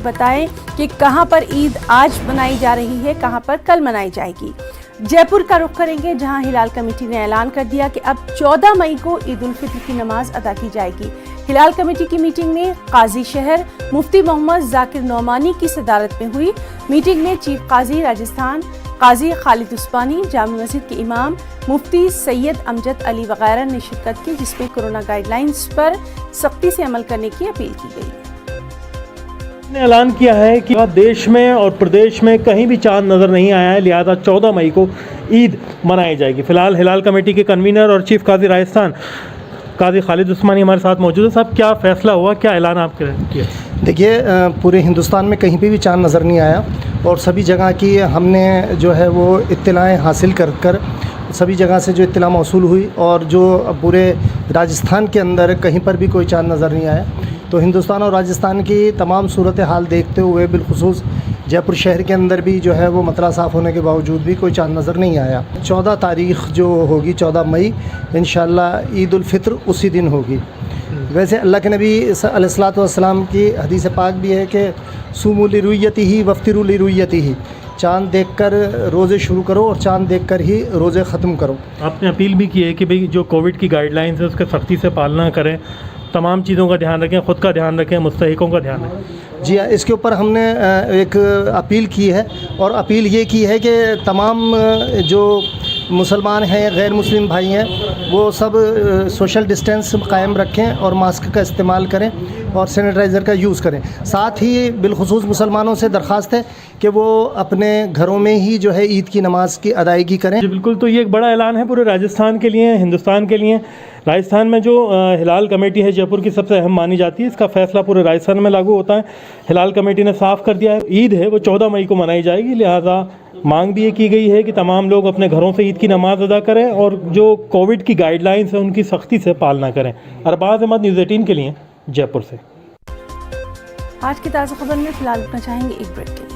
बताएं कि कहां पर ईद आज मनाई जा रही है, कहां पर कल मनाई जाएगी। जयपुर का रुख करेंगे, जहां हिलाल कमेटी ने ऐलान कर दिया कि अब 14 मई को ईद उल फित्र की नमाज अदा की जाएगी। हिलाल कमेटी की मीटिंग में काजी शहर मुफ्ती मोहम्मद जाकिर नौमानी की सदारत में हुई। मीटिंग में चीफ काजी राजस्थान काजी खालिद उस्मानी, जामा मस्जिद के इमाम मुफ्ती सैयद अमजद अली वगैरह ने शिरकत की, जिसमें कोरोना गाइडलाइंस पर सख्ती से अमल करने की अपील की गई। ने ऐलान किया है कि देश में और प्रदेश में कहीं भी चांद नज़र नहीं आया है, लिहाजा 14 मई को ईद मनाई जाएगी। फिलहाल हिलाल कमेटी के कन्वीनर और चीफ काजी राजस्थान काजी खालिद उस्मानी हमारे साथ मौजूद है। साहब, क्या फ़ैसला हुआ, क्या ऐलान आपके किया? देखिए, पूरे हिंदुस्तान में कहीं पे भी चांद नज़र नहीं आया और सभी जगह की हमने जो है वो इत्तलाएँ हासिल कर सभी जगह से जो इत्तला मौसूल हुई और जो पूरे राजस्थान के अंदर कहीं पर भी कोई चांद नज़र नहीं आया। तो हिंदुस्तान और राजस्थान की तमाम सूरत हाल देखते हुए बिलखुसूस जयपुर शहर के अंदर भी जो है वो मतला साफ़ होने के बावजूद भी कोई चांद नज़र नहीं आया। 14 तारीख़ जो होगी, 14 मई, इंशाअल्लाह ईद उल फित्र उसी दिन होगी। वैसे अल्लाह के नबी अलैहिस्सलातु वस्सलाम की हदीस पाक भी है कि सुमू लिरुय्यतिही वफ्तिरू लिरुय्यतिही, चाँद देखकर रोज़े शुरू करो और चाँद देखकर ही रोज़े ख़त्म करो। आपने अपील भी की है कि भाई जो कोविड की गाइडलाइंस है उसका सख्ती से पालना करें, तमाम चीज़ों का ध्यान रखें, ख़ुद का ध्यान रखें, मुस्तहिकों का ध्यान रखें। जी हाँ, इसके ऊपर हमने एक अपील की है और अपील ये की है कि तमाम जो मुसलमान हैं, गैर मुस्लिम भाई हैं, वो सब सोशल डिस्टेंस कायम रखें और मास्क का इस्तेमाल करें और सैनिटाइज़र का यूज़ करें। साथ ही बिलखुसूस मुसलमानों से दरख्वास्त है कि वो अपने घरों में ही जो है ईद की नमाज की अदायगी करें। जी बिल्कुल, तो ये एक बड़ा ऐलान है पूरे राजस्थान के लिए, हिंदुस्तान के लिए। राजस्थान में जो हिलाल कमेटी है जयपुर की सबसे अहम मानी जाती है, इसका फ़ैसला पूरे राजस्थान में लागू होता है। हिलाल कमेटी ने साफ़ कर दिया है ईद है वो 14 मई को मनाई जाएगी, लिहाजा मांग भी ये की गई है कि तमाम लोग अपने घरों से ईद की नमाज़ अदा करें और जो कोविड की गाइडलाइंस है उनकी सख्ती से पालना करें। अरबाज अहमद, न्यूज़ 18 के लिए, जयपुर से। आज की ताज़ा खबर में फिलहाल रुकना चाहेंगे एक ब्रेक के लिए।